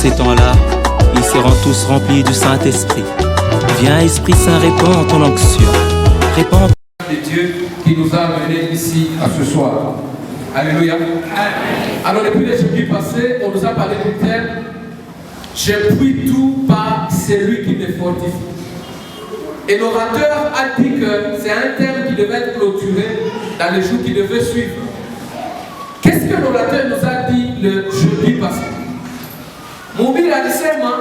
ces temps-là, ils seront tous remplis du Saint-Esprit. Viens, Esprit Saint, répands ton onction. Répands de Dieu qui nous a amenés ici à ce soir. Alléluia. Alors depuis les jeudis passés, on nous a parlé du thème « Je puis tout par celui qui me fortifie ». Et l'orateur a dit que c'est un thème qui devait être clôturé dans les jours qui devaient suivre. Qu'est-ce que l'orateur nous a dit le jeudi passé? Moubir a dit seulement,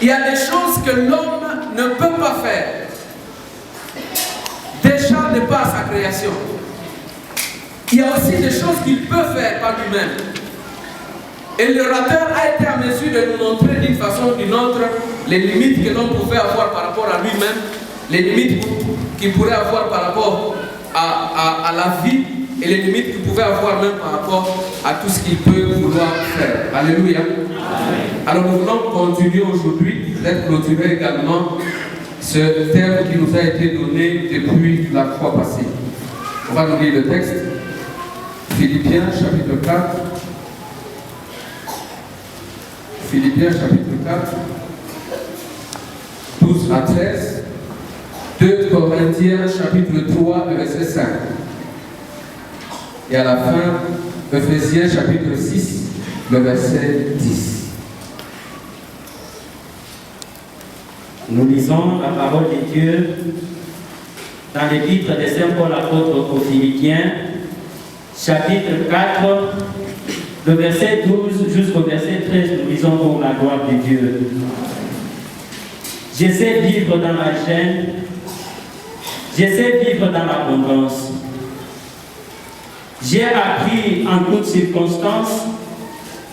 il y a des choses que l'homme ne peut pas faire. Déjà de par sa création. Il y a aussi des choses qu'il peut faire par lui-même. Et l'orateur a été en mesure de nous montrer d'une façon ou d'une autre les limites que l'homme pouvait avoir par rapport à lui-même, les limites qu'il pourrait avoir par rapport à la vie et les limites qu'il pouvait avoir même par rapport à tout ce qu'il peut vouloir faire. Alléluia. Alors nous voulons continuer aujourd'hui, peut-être clôturer également ce thème qui nous a été donné depuis la fois passée. On va nous lire le texte. Philippiens chapitre 4. Philippiens chapitre 4, 12 à 13. 2 Corinthiens chapitre 3, verset 5. Et à la fin, Ephésiens chapitre 6, le verset 10. Nous lisons la parole de Dieu dans l'épître de Saint Paul apôtre aux Philippiens, chapitre 4, le verset 12 jusqu'au verset 13, nous lisons pour la gloire de Dieu. Je sais vivre dans la gêne, je sais vivre dans l'abondance. J'ai appris en toutes circonstances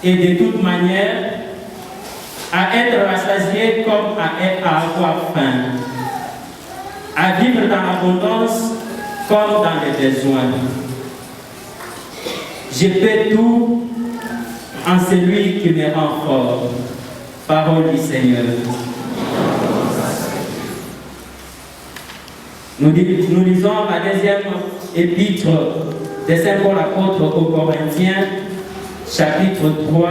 et de toutes manières à être rassasié comme à avoir faim, à vivre dans l'abondance comme dans les besoins. Je peux tout en celui qui me rend fort. Parole du Seigneur. Nous lisons la deuxième épître de Saint Paul apôtre aux Corinthiens, chapitre 3,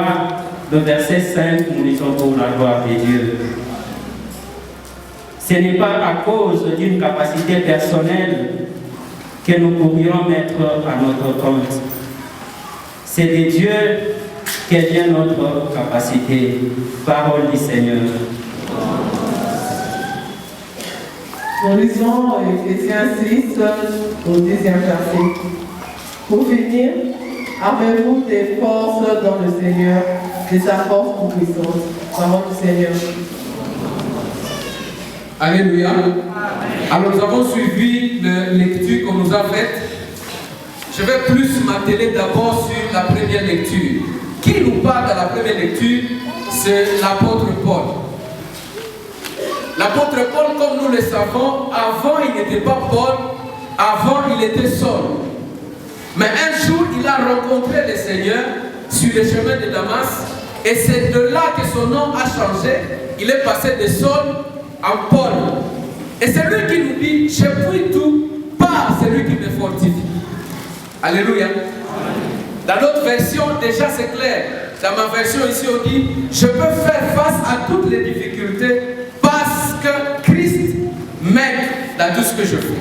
le verset 5, nous lisons pour la gloire de Dieu. Ce n'est pas à cause d'une capacité personnelle que nous pourrions mettre à notre compte. C'est de Dieu que vient notre capacité. Parole du Seigneur. Nous lisons Ephésiens 6 au 10e verset. Pour finir, armez-vous des forces dans le Seigneur, de sa force pour puissance. Parole du Seigneur. Alléluia. Alors nous avons suivi la lecture qu'on nous a faite. Je vais plus m'atteler d'abord sur la première lecture. Qui nous parle dans la première lecture? C'est l'apôtre Paul. L'apôtre Paul, comme nous le savons, avant il n'était pas Paul, avant il était Saul. Mais un jour il a rencontré le Seigneur sur le chemin de Damas et c'est de là que son nom a changé. Il est passé de Saul en Paul. Et c'est lui qui nous dit, je puis tout par celui qui me fortifie. Alléluia. Dans notre version, déjà c'est clair. Dans ma version ici, on dit, je peux faire face à toutes les difficultés parce que Christ m'aide dans tout ce que je fais.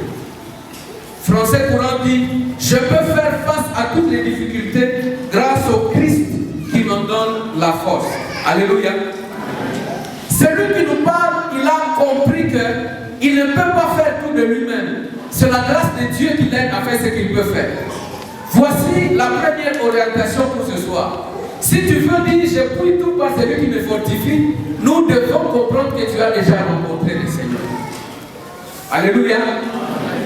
Français courant dit, je peux faire face à toutes les difficultés grâce au Christ qui m'en donne la force. Alléluia. Celui qui nous parle, il a compris qu'il ne peut pas faire tout de lui-même. C'est la grâce de Dieu qui l'aide à faire ce qu'il peut faire. Voici la première orientation pour ce soir. Si tu veux dire, je puis tout par celui qui me fortifie, nous devons comprendre que tu as déjà rencontré le Seigneur. Alléluia.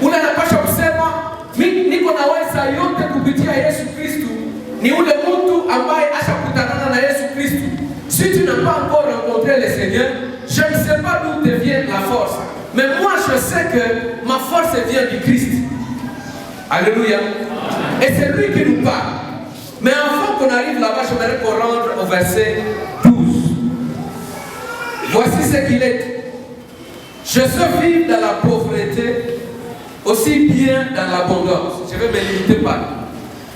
Unapasha kusema niko naweza yote kupitia Yesu Kristo. Ni ule mtu ambaye ashakutana na Yesu Kristo. Si tu n'as pas encore rencontré le Seigneur, je ne sais pas d'où te vient la force. Mais moi je sais que ma force vient du Christ. Alléluia. Et c'est lui qui nous parle. Mais avant qu'on arrive là-bas, je voudrais qu'on rentre au verset 12. Voici ce qu'il est. Je sais vivre dans la pauvreté, aussi bien dans l'abondance. Je vais me limiter par.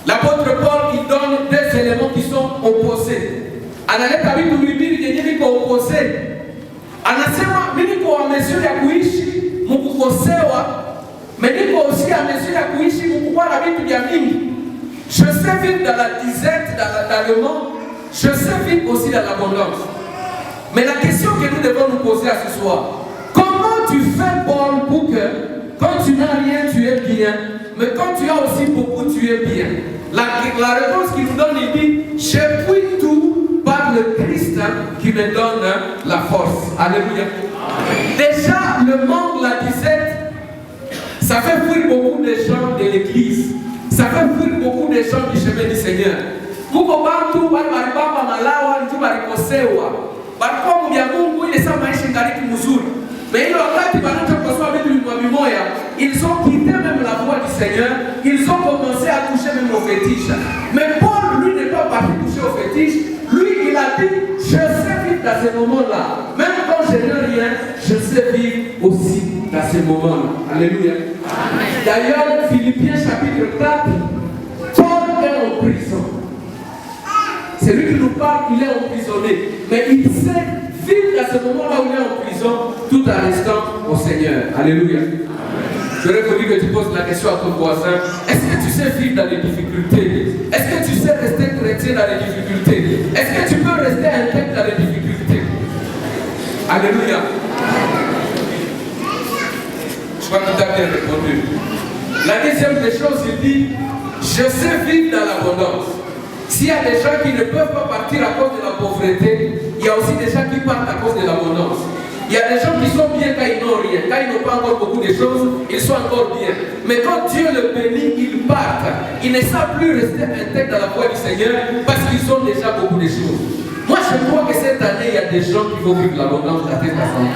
L'apôtre Paul, il donne deux éléments qui sont opposés. analeta vitu vibili vyenye viko opposé. Anasema mimi niko wa mesure ya kuishi mkukosewa, mais niko aussi à mesure ya kuishi mkukuwa na vitu vya mingi. Je sais vivre dans la disette, dans le monde. Je sais vivre aussi dans l'abondance. Mais la question que nous devons nous poser à ce soir, comment tu fais, Paul, pour que quand tu n'as rien, tu es bien, mais quand tu as aussi beaucoup, tu es bien? La réponse qu'il nous donne, il dit, je puis tout par le Christ qui me donne la force. Alléluia. Déjà, le monde, la disette, ça fait fuir beaucoup de gens de l'église. Ça fait fuir beaucoup de gens du chemin du Seigneur. Kuko bantu wale walibaba malawa ndio walikosewa. Walikuwa mbia Mungu ile saa maisha ngaliki mzuri. Mais ile wakati wanaanza kukosoa vitu vimoja, ils ont quitté même la voie du Seigneur, ils ont commencé à toucher même au fétiche. Mais Paul, lui, n'est pas parti toucher au fétiche. Lui, il a dit, je sais vivre dans ces moments-là. Même quand je n'ai rien, je sais vivre aussi dans ces moments-là. Alléluia. D'ailleurs, Philippiens chapitre 4, Paul est en prison. C'est lui qui nous parle, il est emprisonné. Mais il sait vivre à ce moment-là où il est en prison, tout en restant au Seigneur. Alléluia. J'aurais voulu que tu poses la question à ton voisin. Est-ce que tu sais vivre dans les difficultés? Est-ce que tu sais rester chrétien dans les difficultés? Est-ce que tu peux rester intact dans les difficultés? Alléluia. Je crois que tu as bien répondu. La deuxième des choses, il dit, je sais vivre dans l'abondance. S'il y a des gens qui ne peuvent pas partir à cause de la pauvreté, il y a aussi des gens qui partent à cause de l'abondance. Il y a des gens qui sont bien quand ils n'ont rien. Quand ils n'ont pas encore beaucoup de choses, ils sont encore bien. Mais quand Dieu le bénit, ils partent. Ils ne savent plus rester intègres dans la voie du Seigneur parce qu'ils ont déjà beaucoup de choses. Moi, je crois que cette année, il y a des gens qui vont vivre l'abondance de la tête à santé.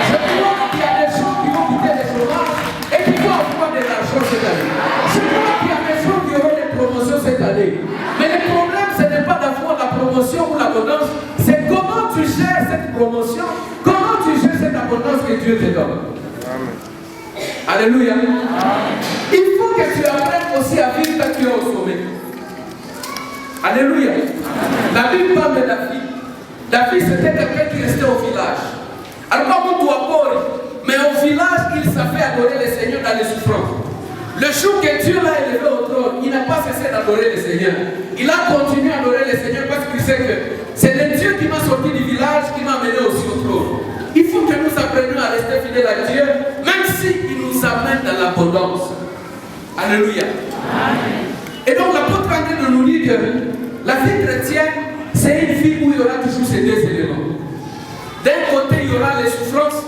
Je crois qu'il y a des gens qui vont quitter les chômages et qui vont avoir de l'argent cette année. Je crois qu'il y a des gens qui auront des promotions cette année. Mais le problème, ce n'est pas d'avoir la promotion ou l'abondance, c'est comment tu gères cette promotion, comment tu gères cette abondance que Dieu te donne. Amen. Alléluia. Amen. Il faut que tu apprennes aussi à vivre quand tu es au sommet. Alléluia. Amen. La Bible parle de David. David, c'était quelqu'un qui restait au village. Alors, comme tu as mais au village, il savait adorer le Seigneur dans les souffrances. Le jour que Dieu l'a élevé au trône, il n'a pas cessé d'adorer le Seigneur. Il a continué à adorer le Seigneur parce qu'il sait que c'est le Dieu qui m'a sorti du village qui m'a mené aussi au trône. Il faut que nous apprenions à rester fidèles à Dieu, même s'il nous amène dans l'abondance. Alléluia. Amen. Et donc l'apôtre André nous dit que la vie chrétienne, c'est une vie où il y aura toujours ces deux éléments. D'un côté, il y aura les souffrances,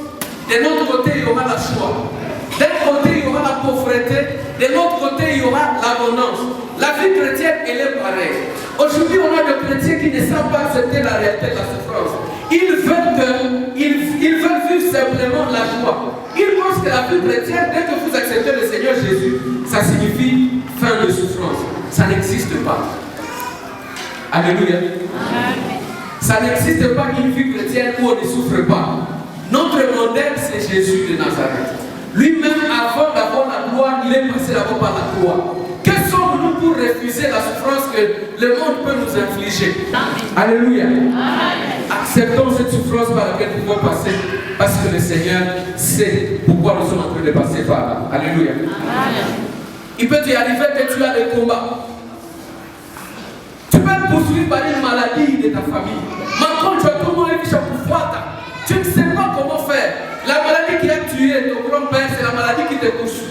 de l'autre côté, il y aura la joie. D'un côté, il y aura la pauvreté, de l'autre côté, il y aura l'abondance. La vie chrétienne, elle est pareille. Aujourd'hui, on a des chrétiens qui ne savent pas accepter la réalité de la souffrance. Ils veulent vivre simplement la joie. Ils pensent que la vie chrétienne, dès que vous acceptez le Seigneur Jésus, ça signifie fin de souffrance. Ça n'existe pas. Alléluia. Ça n'existe pas une vie chrétienne où on ne souffre pas. Notre modèle, c'est Jésus de Nazareth. Lui-même, avant d'avoir la gloire, il est passé d'abord par la croix. Que sommes-nous pour refuser la souffrance que le monde peut nous infliger? Alléluia. Acceptons cette souffrance par laquelle nous pouvons passer, parce que le Seigneur sait pourquoi nous sommes en train de passer par là. Alléluia. Il peut y arriver que tu as des combats. Tu peux être poursuivi par une maladie de ta famille. Maintenant, tu as tout le monde qui tu ne sais pas comment faire. La maladie qui a tué ton grand-père, c'est la maladie qui te poursuit.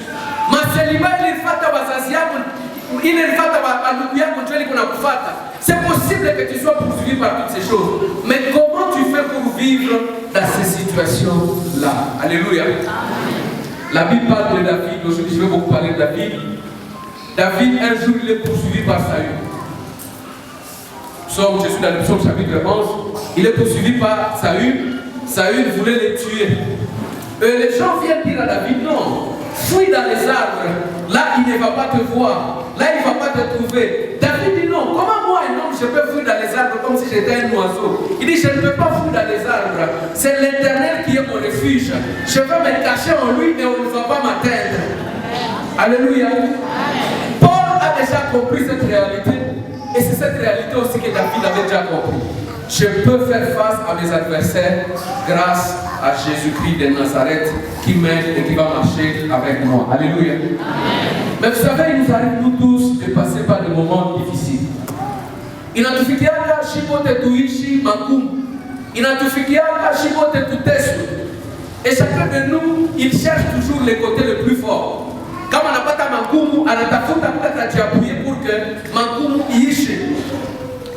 C'est possible que tu sois poursuivi par toutes ces choses. Mais comment tu fais pour vivre dans ces situations-là? Alléluia. La Bible parle de David. Aujourd'hui, je vais beaucoup parler de David. David, un jour, il est poursuivi par Saül. Je suis dans le psaume chapitre 11. Il est poursuivi par Saül. Saül voulait les tuer. Les gens viennent dire à David, non, fuis dans les arbres. Là, il ne va pas te voir. Là, il ne va pas te trouver. David dit, non, comment moi, un homme, je peux fuir dans les arbres comme si j'étais un oiseau? Il dit, je ne peux pas fuir dans les arbres. C'est l'Éternel qui est mon refuge. Je veux me cacher en lui, mais on ne va pas m'atteindre. Alléluia. Paul a déjà compris cette réalité. Et c'est cette réalité aussi que David avait déjà compris. Je peux faire face à mes adversaires grâce à Jésus-Christ de Nazareth qui m'aide et qui va marcher avec moi. Alléluia. Mais vous savez, il nous arrive nous tous de passer par des moments difficiles. Inatufikianga shipote tuishi magumu. Inatufikianga shipote tutesu. Et chacun de nous, il cherche toujours les côtés les plus forts. Quand on n'a pas ta magumu, anatafuta peut-être t'appuyer pour que magumu iishe.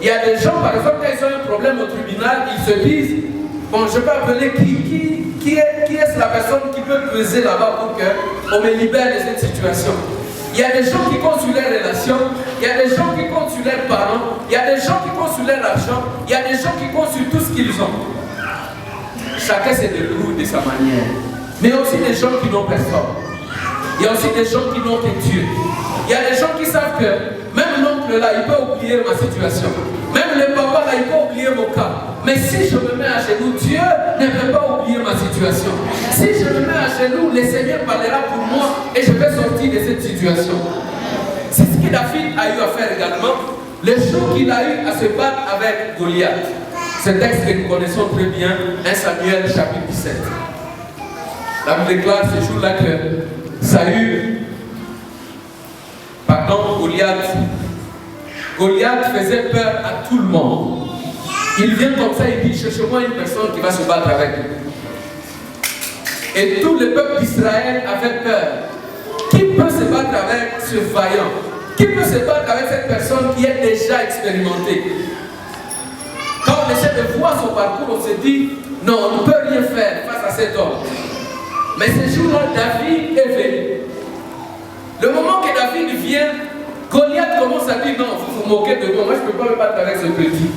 Il y a des gens, par exemple, quand ils ont un problème au tribunal, ils se disent, bon, je peux appeler qui est la personne qui peut peser là-bas pour qu'on me libère de cette situation. Il y a des gens qui comptent sur leurs relations, il y a des gens qui comptent sur leurs parents, il y a des gens qui comptent sur leur argent, il y a des gens qui comptent sur tout ce qu'ils ont. Chacun se débrouille de sa manière. Mais il y a aussi des gens qui n'ont personne. Il y a aussi des gens qui n'ont que Dieu. Il y a des gens qui savent que même l'oncle là, il peut oublier ma situation. Même le papa là, il peut oublier mon cas. Mais si je me mets à genoux, Dieu ne peut pas oublier ma situation. Si je me mets à genoux, le Seigneur parlera pour moi et je vais sortir de cette situation. C'est ce que David a eu à faire également le jour qu'il a eu à se battre avec Goliath. Ce texte que nous connaissons très bien, 1 Samuel chapitre 17. La Bible déclare ce jour-là que Goliath faisait peur à tout le monde. Il vient comme ça, il dit, cherchez-moi une personne qui va se battre avec lui. Et tout le peuple d'Israël avait peur. Qui peut se battre avec ce vaillant? Qui peut se battre avec cette personne qui est déjà expérimentée? Quand on essaie de voir son parcours, on se dit, non, on ne peut rien faire face à cet homme. Mais ce jour-là, David est venu. Le moment que David vient, Goliath commence à dire, non, vous vous moquez de moi, moi je ne peux pas me battre avec ce petit.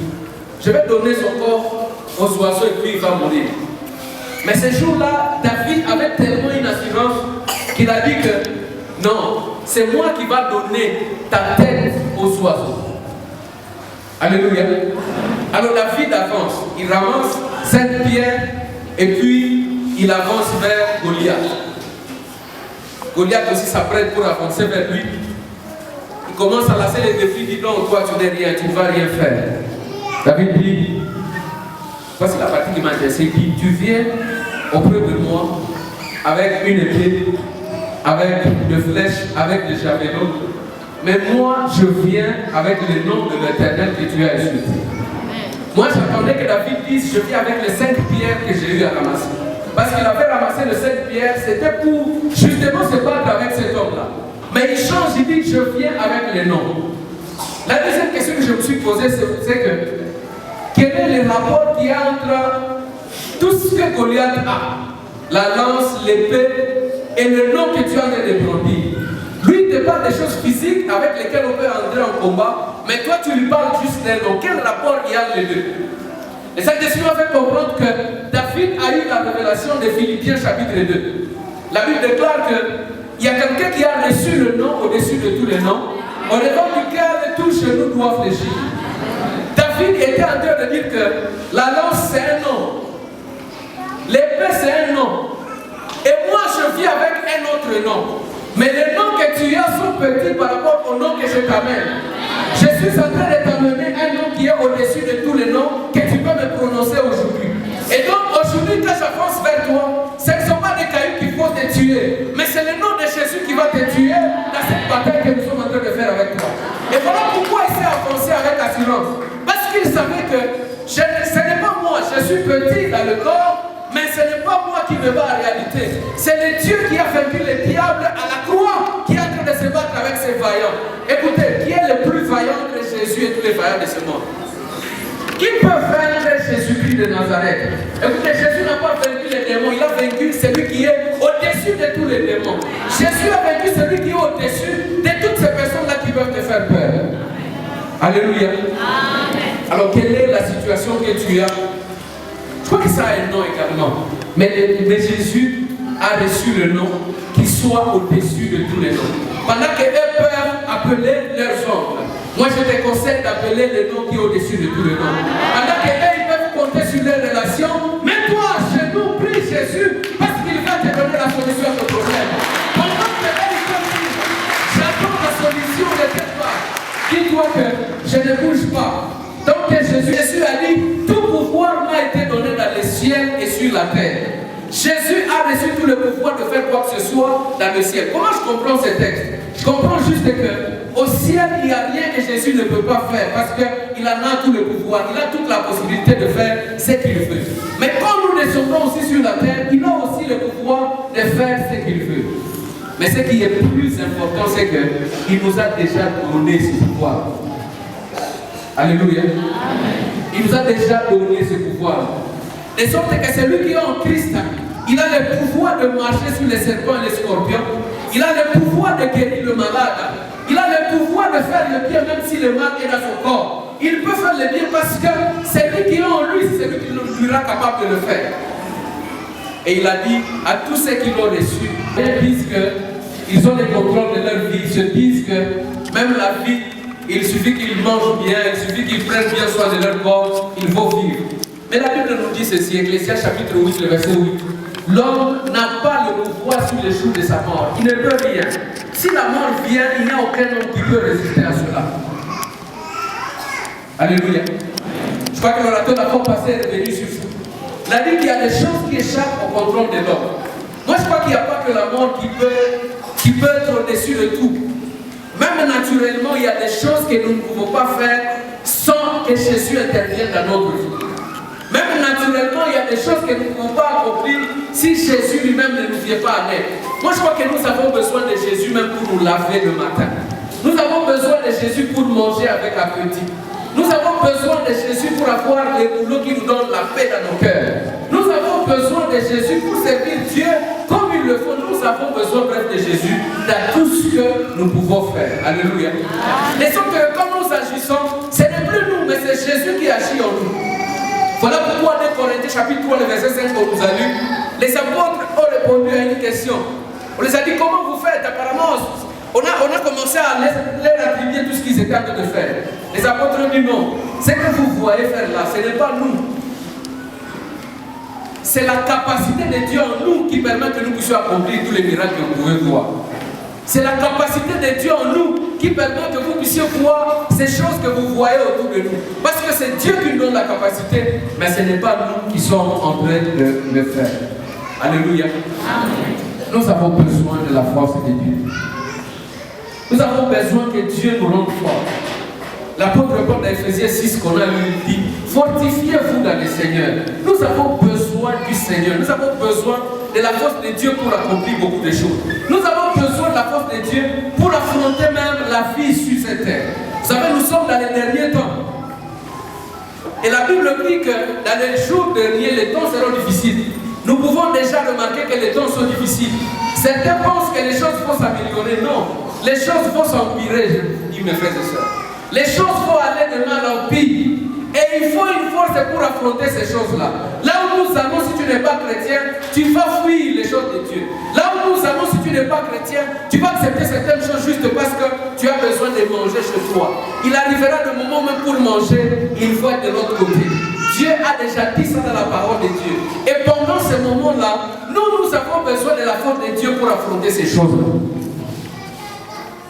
Je vais donner son corps aux oiseaux et puis il va mourir. Mais ce jour-là, David avait tellement une assurance qu'il a dit que, non, c'est moi qui va donner ta tête aux oiseaux. Alléluia. Alors David avance, il ramasse 5 pierres et puis il avance vers Goliath. Goliath aussi s'apprête pour avancer vers lui. Il commence à lancer les défis, il dit non, toi tu n'es rien, tu ne vas rien faire. David dit, voici la partie qui m'intéresse, il dit, tu viens auprès de moi avec une épée, avec des flèches, avec des javelots, mais moi je viens avec le nom de l'Éternel que tu as insulté. Moi j'attendais que David dise, je viens avec les 5 pierres que j'ai eu à ramasser. Parce qu'il avait ramassé les 5 pierres, c'était pour justement se battre avec cet homme-là. Mais il change, il dit, je viens avec les noms. La deuxième question que je me suis posée, c'est que, quel est le rapport qu'il y a entre tout ce que Goliath a, la lance, l'épée, et le nom que tu as de brandir? Lui, il te parle des choses physiques avec lesquelles on peut entrer en combat, mais toi, tu lui parles juste des noms. Quel rapport il y a les deux? Et cette question m'a fait comprendre que David a eu la révélation de Philippiens chapitre 2. La Bible déclare qu'il y a quelqu'un qui a reçu le nom au-dessus de tous les noms, au devant duquel tous genou doivent fléchir. David était en train de dire que la lance c'est un nom, l'épée c'est un nom, et moi je vis avec un autre nom. Mais les noms que tu as sont petits par rapport au nom que je t'amène. Je suis en train de t'amener un nom qui est au-dessus de tous les noms que tu peux me prononcer aujourd'hui. Et donc aujourd'hui, quand j'avance vers toi, ce ne sont pas des cailloux qu'il faut te tuer, mais c'est le nom de Jésus qui va te tuer dans cette bataille que nous sommes en train de faire avec toi. Et voilà pourquoi il s'est avancé avec assurance. Parce qu'il savait que ce n'est pas moi, je suis petit dans le corps, mais ce n'est pas moi qui me bats en réalité. C'est le Dieu qui a vaincu le diable à la croix, qui est en train de se battre avec ses vaillants. Écoutez, qui est le plus vaillant entre Jésus et tous les vaillants de ce monde? Qui peut vaincre Jésus-Christ de Nazareth? Écoutez, Jésus n'a pas vaincu les démons, il a vaincu celui qui est au-dessus de tous les démons. Jésus a vaincu celui qui est au-dessus de toutes ces personnes-là qui peuvent te faire peur. Alléluia. Amen. Alors, quelle est la situation que tu as? Je crois que ça a un nom également. Mais Jésus a reçu le nom qui soit au-dessus de tous les noms. Pendant qu'eux peuvent appeler leurs oncles, moi je te conseille d'appeler le nom qui est au-dessus de tous les noms. Pendant qu'eux ils peuvent compter sur leurs relations, mets-toi à genoux, prie Jésus, parce qu'il va te donner la solution à ton problème. Pendant qu'eux ils peuvent dire, j'attends la solution de cette part. Dis-toi que je ne bouge pas. Donc Jésus a dit, tout pouvoir m'a été donné dans les ciels et sur la terre. Jésus a reçu tout le pouvoir de faire quoi que ce soit dans le ciel. Comment je comprends ce texte? Je comprends juste que au ciel, il n'y a rien que Jésus ne peut pas faire parce qu'il en a tout le pouvoir, il a toute la possibilité de faire ce qu'il veut. Mais quand nous descendons aussi sur la terre, il a aussi le pouvoir de faire ce qu'il veut. Mais ce qui est plus important, c'est qu'il nous a déjà donné ce pouvoir. Alléluia. Il nous a déjà donné ce pouvoir. De sorte que celui qui est en Christ, il a le pouvoir de marcher sur les serpents et les scorpions. Il a le pouvoir de guérir le malade. Il a le pouvoir de faire le bien même si le mal est dans son corps. Il peut faire le bien parce que celui qui est en lui, c'est celui qui nous sera capable de le faire. Et il a dit à tous ceux qui l'ont reçu, ils disent qu'ils ont le contrôle de leur vie. Ils se disent que même la vie, il suffit qu'ils mangent bien, il suffit qu'ils prennent bien soin de leur corps, ils vont vivre. Mais la Bible nous dit ceci, Ecclésiaste chapitre 8, le verset 8. L'homme n'a pas le pouvoir sur les jours de sa mort. Il ne peut rien. Si la mort vient, il n'y a aucun homme qui peut résister à cela. Alléluia. Je crois que l'orateur la fois passée est revenu sur ça. Il a dit qu'il y a des choses qui échappent au contrôle de l'homme. Moi, je crois qu'il n'y a pas que la mort qui peut être au-dessus de tout. Même naturellement, il y a des choses que nous ne pouvons pas faire sans que Jésus intervienne dans notre vie. Même naturellement, il y a des choses que nous ne pouvons pas accomplir si Jésus lui-même ne nous vient pas à l'aide. Moi, je crois que nous avons besoin de Jésus même pour nous laver le matin. Nous avons besoin de Jésus pour manger avec appétit. Nous avons besoin de Jésus pour avoir les boulots qui nous donnent la paix dans nos cœurs. Nous avons besoin de Jésus pour servir Dieu comme il le faut. Nous avons besoin, bref, de Jésus dans tout ce que nous pouvons faire. Alléluia. Et sauf que quand nous agissons, ce n'est plus nous, mais c'est Jésus qui agit en nous. Voilà pourquoi dans Corinthiens chapitre 3, le verset 5 qu'on nous a lu, les apôtres ont répondu à une question. On les a dit, comment vous faites? Apparemment, on a commencé à leur attribuer tout ce qu'ils étaient en train de faire. Les apôtres ont dit non. Ce que vous voyez faire là, ce n'est pas nous. C'est la capacité de Dieu en nous qui permet que nous puissions accomplir tous les miracles que vous pouvez voir. C'est la capacité de Dieu en nous qui permet que vous puissiez voir ces choses que vous voyez autour de nous. Parce que c'est Dieu qui nous donne la capacité, mais ce n'est pas nous qui sommes en train de le faire. Alléluia. Amen. Nous avons besoin de la force de Dieu. Nous avons besoin que Dieu nous rende forts. L'apôtre Paul dans Ephésiens 6 qu'on a lu dit, fortifiez-vous dans le Seigneur. Nous avons besoin du Seigneur. Nous avons besoin de la force de Dieu pour accomplir beaucoup de choses. Nous avons besoin de la force de Dieu pour affronter même la vie sur cette terre. Vous savez, nous sommes dans les derniers temps. Et la Bible dit que dans les jours derniers, les temps seront difficiles. Nous pouvons déjà remarquer que les temps sont difficiles. Certains pensent que les choses vont s'améliorer. Non, les choses vont s'empirer, je dis mes frères et sœurs. Les choses vont aller de mal en pire. Et il faut une force pour affronter ces choses-là. Là où nous allons, si tu n'es pas chrétien, tu vas fuir les choses de Dieu. Là où nous allons, si tu n'es pas chrétien, tu vas accepter certaines choses juste parce que tu as besoin de manger chez toi. Il arrivera le moment même pour manger, il faut être de l'autre côté. Dieu a déjà dit ça dans la parole de Dieu. Et pendant ce moment-là, nous avons besoin de la force de Dieu pour affronter ces choses-là.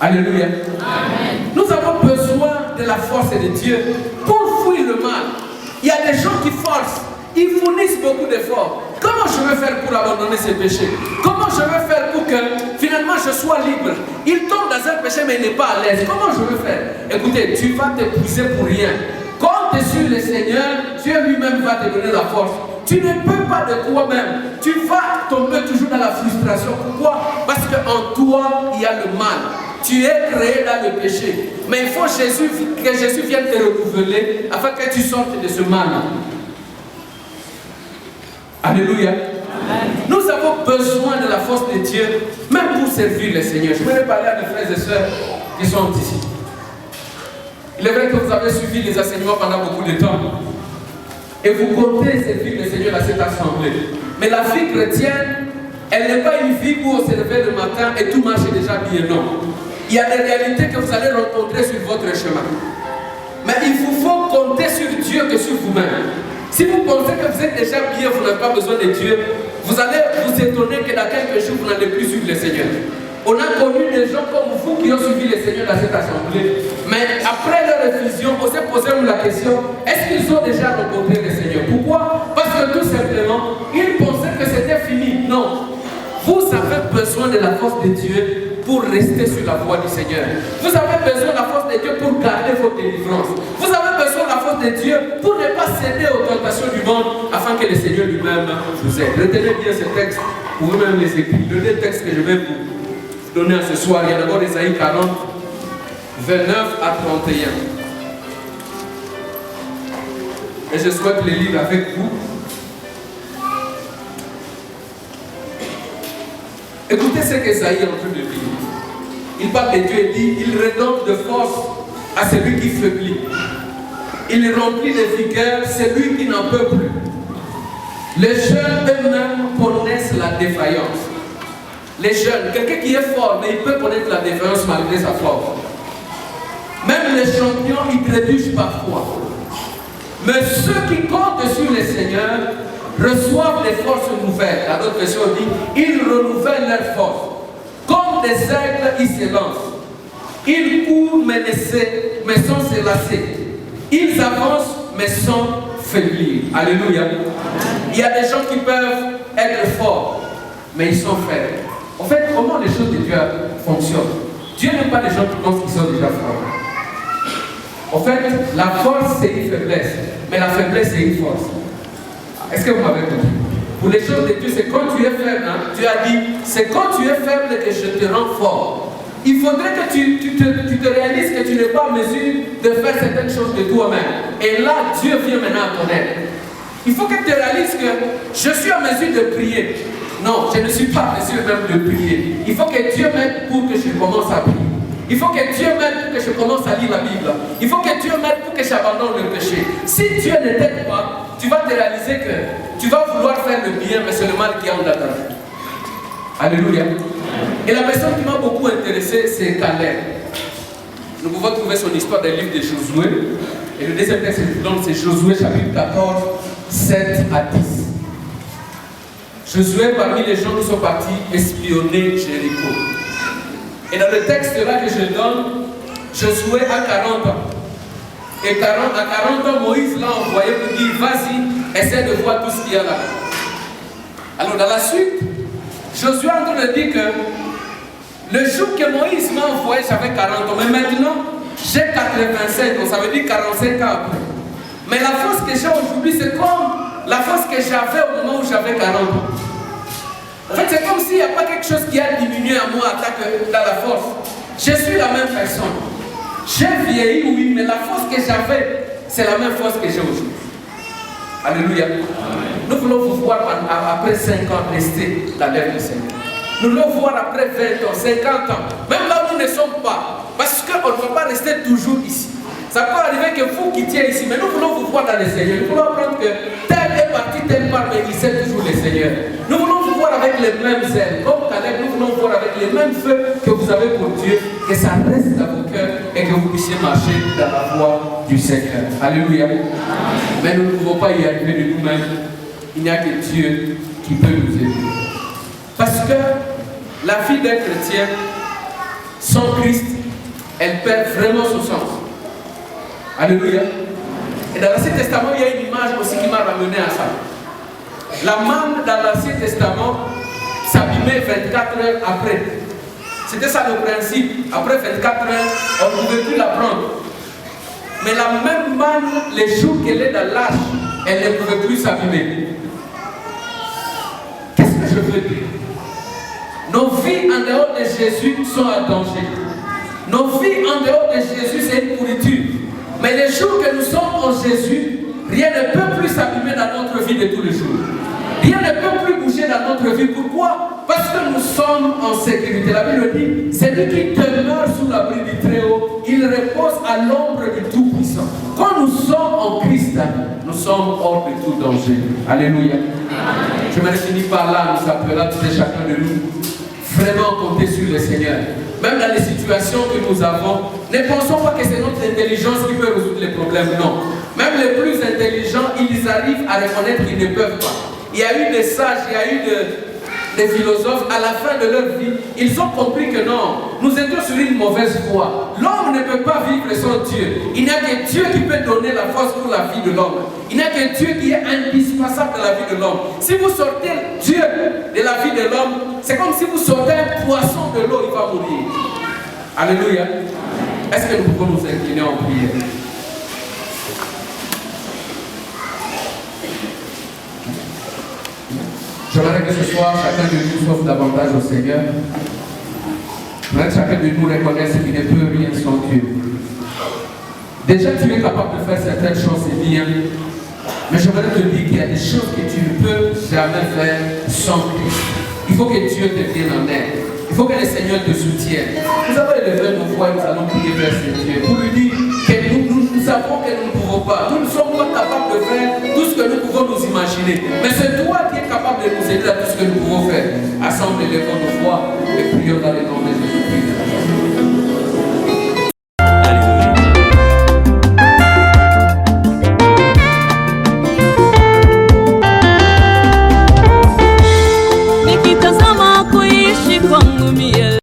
Alléluia. Amen. Nous avons besoin de la force de Dieu pour fuir le mal. Il y a des gens qui forcent, ils fournissent beaucoup d'efforts. Comment je vais faire pour abandonner ces péchés? Comment je vais faire pour que finalement je sois libre? Il tombe dans un péché mais il n'est pas à l'aise. Comment je vais faire? Écoutez, tu vas t'épuiser pour rien. Compte sur le Seigneur, Dieu lui-même va te donner la force. Tu ne peux pas de toi-même. Tu vas tomber toujours dans la frustration. Pourquoi? Parce qu'en toi, il y a le mal. Tu es créé dans le péché. Mais il faut que Jésus vienne te renouveler afin que tu sortes de ce mal. Alléluia. Amen. Nous avons besoin de la force de Dieu, même pour servir le Seigneur. Je voudrais parler à mes frères et sœurs qui sont ici. Il est vrai que vous avez suivi les enseignements pendant beaucoup de temps. Et vous comptez servir le Seigneur à cette assemblée. Mais la vie chrétienne, elle n'est pas une vie où on se réveille le matin et tout marche déjà bien. Non. Il y a des réalités que vous allez rencontrer sur votre chemin. Mais il vous faut compter sur Dieu que sur vous-même. Si vous pensez que vous êtes déjà bien, vous n'avez pas besoin de Dieu, vous allez vous étonner que dans quelques jours, vous n'allez plus suivre le Seigneur. On a connu des gens comme vous qui ont suivi le Seigneur dans cette assemblée. Mais après leur effusion, posez-vous la question, est-ce qu'ils ont déjà rencontré le Seigneur? Pourquoi? Parce que tout simplement, ils pensaient que c'était fini. Non. Vous avez besoin de la force de Dieu pour rester sur la voie du Seigneur. Vous avez besoin de la force de Dieu pour garder votre délivrance. Vous avez besoin de la force de Dieu pour ne pas céder aux tentations du monde afin que le Seigneur lui-même vous aide. Retenez bien ce texte, vous pouvez même les écrire. Le deux textes que je vais vous donner ce soir, il y a d'abord Ésaïe 40, 29 à 31. Et je souhaite les lire avec vous. Écoutez ce qu'Ésaïe est en train de dire. Il parle de Dieu et dit, il redonne de force à celui qui faiblit. Il remplit de vigueur celui qui n'en peut plus. Les jeunes eux-mêmes connaissent la défaillance. Les jeunes, quelqu'un qui est fort, mais il peut connaître la défaillance malgré sa force. Même les champions, ils trébuchent parfois. Mais ceux qui comptent sur le Seigneur reçoivent des forces nouvelles. La autre version dit, ils renouvellent leurs forces. Comme des aigles, ils se lancent. Ils courent mais sans se lasser. Ils avancent mais sans faiblir. Alléluia. Il y a des gens qui peuvent être forts, mais ils sont faibles. En fait, comment les choses de Dieu fonctionnent? Dieu n'aime pas les gens qui pensent qu'ils sont déjà forts. En fait, la force c'est une faiblesse, mais la faiblesse c'est une force. Est-ce que vous m'avez compris? Pour les choses de Dieu, c'est quand tu es faible, hein? Dieu a dit, c'est quand tu es faible que je te rends fort. Il faudrait que tu te réalises que tu n'es pas en mesure de faire certaines choses de toi-même. Et là, Dieu vient maintenant à ton aide. Il faut que tu réalises que je suis en mesure de prier. Non, je ne suis pas en mesure même de prier. Il faut que Dieu m'aide pour que je commence à prier. Il faut que Dieu m'aide pour que je commence à lire la Bible. Il faut que Dieu m'aide pour que j'abandonne le péché. Si Dieu ne t'aide pas, tu vas te réaliser que tu vas vouloir faire le bien, mais c'est le mal qui est en ta vie. Alléluia. Et la personne qui m'a beaucoup intéressé, c'est Caleb. Nous pouvons trouver son histoire dans le livre de Josué. Et le deuxième texte que je vous donne, c'est Josué chapitre 14, 7 à 10. Josué, parmi les gens qui sont partis espionner Jéricho. Et dans le texte là que je donne, Josué a 40 ans. Et à 40 ans, Moïse l'a envoyé pour dire, vas-y, essaie de voir tout ce qu'il y a là. Alors dans la suite, Josué est en train de dire que le jour que Moïse m'a envoyé, j'avais 40 ans. Mais maintenant, j'ai 85 ans, ça veut dire 45 ans après. Mais la force que j'ai aujourd'hui, c'est comme la force que j'avais au moment où j'avais 40 ans. En fait, c'est comme s'il n'y a pas quelque chose qui a diminué à moi dans la force. Je suis la même personne. J'ai vieilli, oui, mais la force que j'avais, c'est la même force que j'ai aujourd'hui. Alléluia. Nous voulons vous voir après 5 ans rester dans l'œuvre du Seigneur. Nous voulons voir après 20 ans, 50 ans, même là où nous ne sommes pas. Parce qu'on ne peut pas rester toujours ici. Ça peut arriver que vous quittiez ici, mais nous voulons vous voir dans le Seigneur. Nous voulons apprendre que tel est parti, tel part, mais il sait toujours le Seigneur. Nous voulons vous voir avec les mêmes ailes. Comme Caleb, nous voulons vous voir avec les mêmes feux que vous avez pour Dieu, que ça reste dans vos cœurs et que vous puissiez marcher dans la voie du Seigneur. Alléluia. Mais nous ne pouvons pas y arriver de nous-mêmes. Il n'y a que Dieu qui peut nous aider. Parce que la vie d'un chrétien, sans Christ, elle perd vraiment son sens. Alléluia. Et dans l'Ancien Testament, il y a une image aussi qui m'a ramené à ça. La manne dans l'Ancien Testament s'abîmait 24 heures après. C'était ça le principe. Après 24 heures, on ne pouvait plus la prendre. Mais la même manne, les jours qu'elle est dans l'âge, elle ne pouvait plus s'abîmer. Qu'est-ce que je veux dire? Nos vies en dehors de Jésus sont en danger. Nos vies en dehors de Jésus, c'est une pourriture. Mais les jours que nous sommes en Jésus, rien ne peut plus s'abîmer dans notre vie de tous les jours. Rien ne peut plus bouger dans notre vie. Pourquoi? Parce que nous sommes en sécurité. La Bible dit, celui qui demeure sous l'abri du Très-Haut, il repose à l'ombre du Tout-Puissant. Quand nous sommes en Christ, nous sommes hors de tout danger. Alléluia. Je me finis par là, nous appelons tous et chacun de nous vraiment compter sur le Seigneur. Même dans les situations que nous avons, ne pensons pas que c'est notre intelligence qui peut résoudre les problèmes, non. Même les plus intelligents, ils arrivent à reconnaître qu'ils ne peuvent pas. Il y a eu des sages, il y a eu les philosophes, à la fin de leur vie, ils ont compris que non, nous étions sur une mauvaise voie. L'homme ne peut pas vivre sans Dieu. Il n'y a que Dieu qui peut donner la force pour la vie de l'homme. Il n'y a que Dieu qui est indispensable dans la vie de l'homme. Si vous sortez Dieu de la vie de l'homme, c'est comme si vous sortez un poisson de l'eau, il va mourir. Alléluia. Est-ce que nous pouvons nous incliner en prière? J'aimerais que ce soir, chacun de nous s'offre davantage au Seigneur. J'aimerais que chacun de nous reconnaisse qu'il ne peut rien sans Dieu. Déjà, tu es capable de faire certaines choses, c'est bien. Mais j'aimerais te dire qu'il y a des choses que tu ne peux jamais faire sans Christ. Il faut que Dieu te vienne en aide. Il faut que le Seigneur te soutienne. Nous allons élever nos voix et nous allons prier vers ce Dieu pour lui dire que nous savons que nous ne pouvons pas. Nous ne sommes pas capables de faire tout ce que nous pouvons nous imaginer.